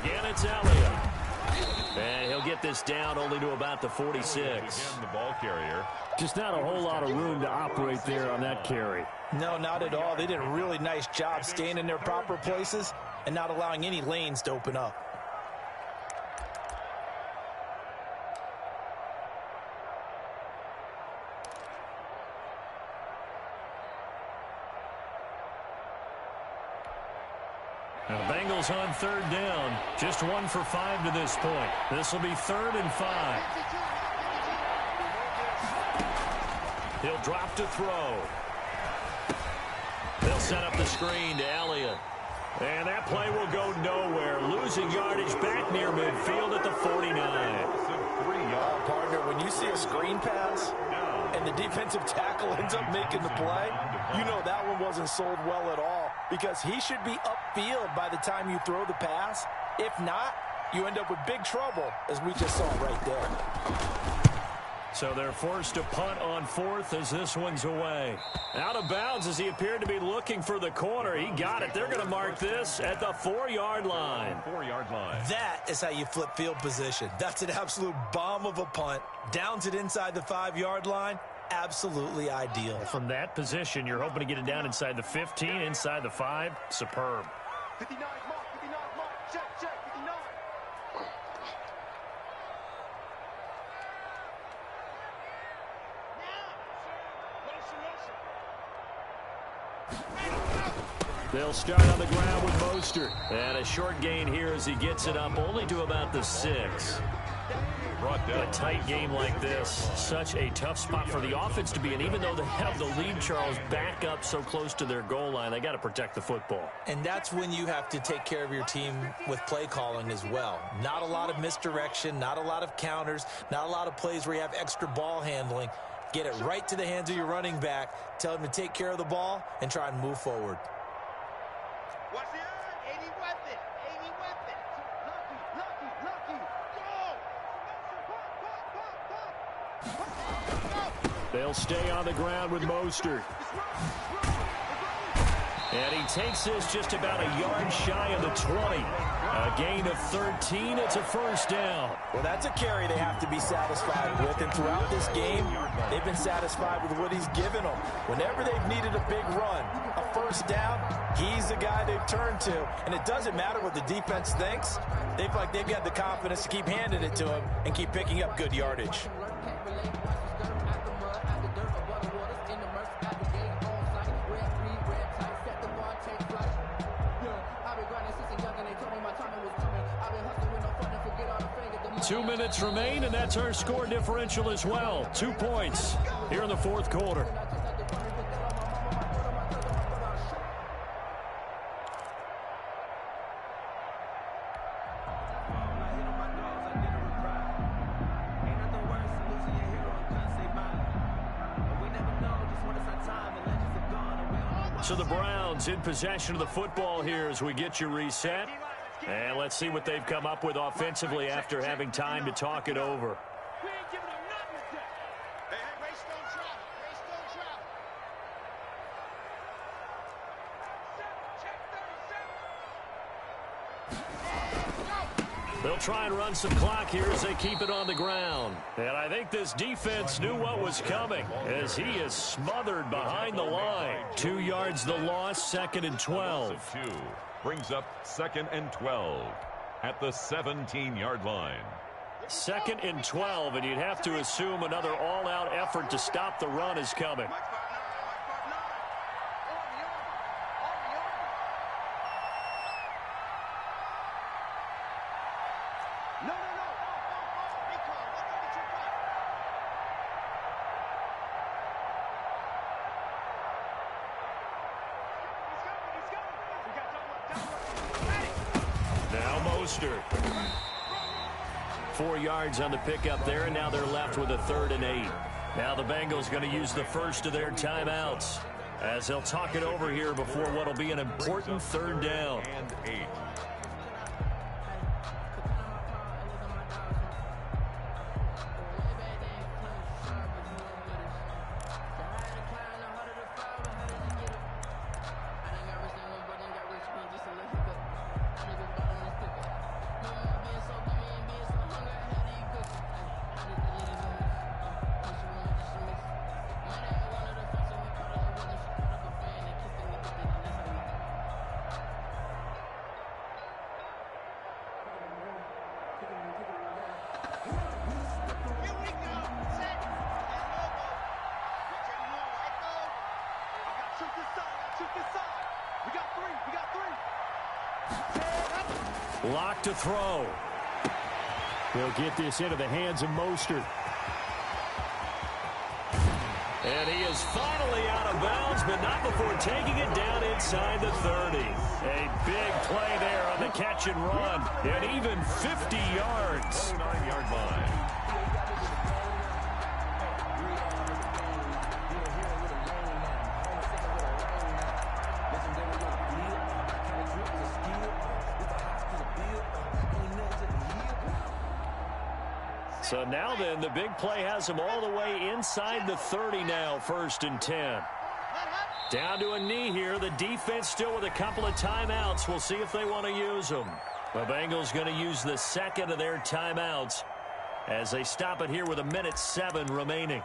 Again, it's Elliott. And he'll get this down only to about the 46. Again, the ball carrier. Just not a whole lot of room to operate there on that carry. No, not at all. They did a really nice job staying in their proper places and not allowing any lanes to open up. Now the Bengals on 3rd down. Just 1 for 5 to this point. This will be 3rd and 5. He'll drop to throw. They'll set up the screen to Elliott. And that play will go nowhere. Losing yardage back near midfield at the 49. Partner, when you see a screen pass and the defensive tackle ends up making the play, you know that one wasn't sold well at all because he should be upfield by the time you throw the pass. If not, you end up with big trouble, as we just saw right there. So they're forced to punt on 4th as this one's away. Out of bounds as he appeared to be looking for the corner. He got it. They're going to mark this at the 4-yard line. 4-yard line. That is how you flip field position. That's an absolute bomb of a punt. Downs it inside the 5-yard line. Absolutely ideal. From that position, you're hoping to get it down inside the 15, inside the 5. Superb. 59 mark, 59 mark. Check, 59. They'll start on the ground with Mostert. And a short gain here as he gets it up only to about the 6. A tight game like this, such a tough spot for the offense to be in. Even though they have the lead, Charles, back up so close to their goal line, they got to protect the football. And that's when you have to take care of your team with play calling as well. Not a lot of misdirection, not a lot of counters, not a lot of plays where you have extra ball handling. Get it right to the hands of your running back, tell him to take care of the ball, and try and move forward. What's the 80 weapon, 80 weapon. Lucky, go! They'll stay on the ground with Mostert. And he takes this just about a yard shy of the 20. A gain of 13. It's a first down. Well, that's a carry they have to be satisfied with. And throughout this game, they've been satisfied with what he's given them. Whenever they've needed a big run, a first down, he's the guy they've turned to. And it doesn't matter what the defense thinks. They feel like they've got the confidence to keep handing it to him and keep picking up good yardage. Two minutes remain, and that's our score differential as well. 2 points here in the fourth quarter. So the Browns in possession of the football here as we get you reset. And let's see what they've come up with offensively after having time to talk it over. We ain't giving them nothing today. Hey, race don't travel. Race don't travel. They'll try and run some clock here as they keep it on the ground. And I think this defense knew what was coming as he is smothered behind the line. 2 yards the loss, 2nd and 12. Brings up 2nd and 12 at the 17-yard line. 2nd and 12, and you'd have to assume another all-out effort to stop the run is coming. Now Mostert. 4 yards on the pickup there, and now they're left with a 3rd and 8. Now the Bengals going to use the first of their timeouts as they'll talk it over here before what will be an important 3rd down. And 8. Lock to throw. They'll get this into the hands of Mostert. And he is finally out of bounds, but not before taking it down inside the 30. A big play there on the catch and run, and even 50 yards. 9-yard line. So now then, the big play has him all the way inside the 30 now, 1st and 10. Down to a knee here. The defense still with a couple of timeouts. We'll see if they want to use them. The Bengals going to use the 2nd of their timeouts as they stop it here with 1:07 remaining.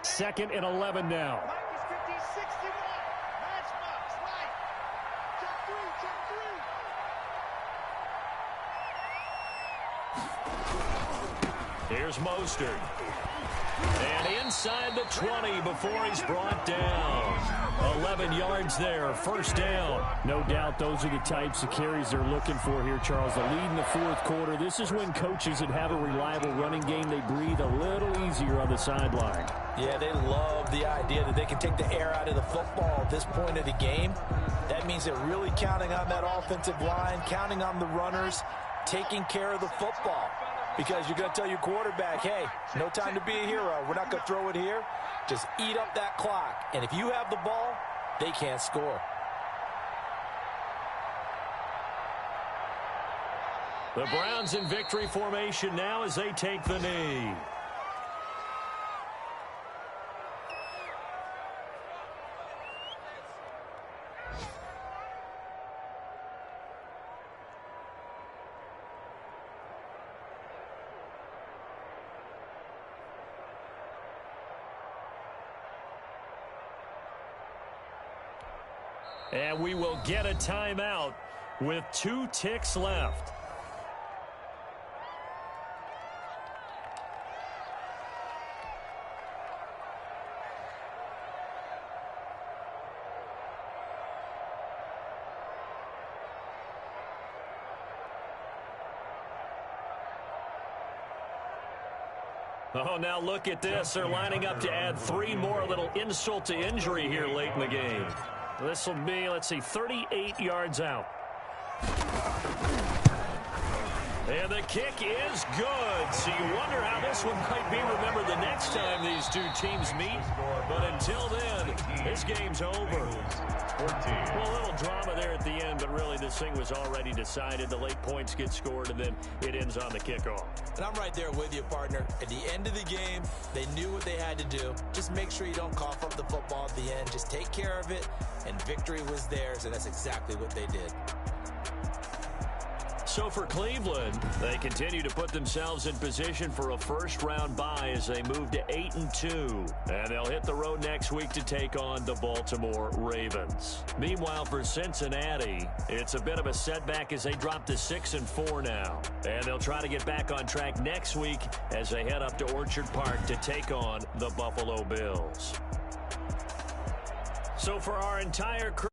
Second and 11 now. Here's Mostert. And inside the 20 before he's brought down. 11 yards there, first down. No doubt those are the types of carries they're looking for here, Charles. The lead in the fourth quarter. This is when coaches that have a reliable running game, they breathe a little easier on the sideline. Yeah, they love the idea that they can take the air out of the football at this point of the game. That means they're really counting on that offensive line, counting on the runners, taking care of the football. Because you're going to tell your quarterback, hey, no time to be a hero. We're not going to throw it here. Just eat up that clock. And if you have the ball, they can't score. The Browns in victory formation now as they take the knee. And we will get a timeout with 2 ticks left. Oh, now look at this. They're lining up to add 3 more, a little insult to injury here late in the game. This will be, let's see, 38 yards out. And the kick is good. So you wonder how this one might be remembered the next time these two teams meet. But until then, this game's over. Well, a little drama there at the end, but really this thing was already decided. The late points get scored, and then it ends on the kickoff. And I'm right there with you, partner. At the end of the game, they knew what they had to do. Just make sure you don't cough up the football at the end. Just take care of it, and victory was theirs, and that's exactly what they did. So for Cleveland, they continue to put themselves in position for a first-round bye as they move to 8-2. And they'll hit the road next week to take on the Baltimore Ravens. Meanwhile, for Cincinnati, it's a bit of a setback as they drop to 6-4 now. And they'll try to get back on track next week as they head up to Orchard Park to take on the Buffalo Bills. So for our entire crew,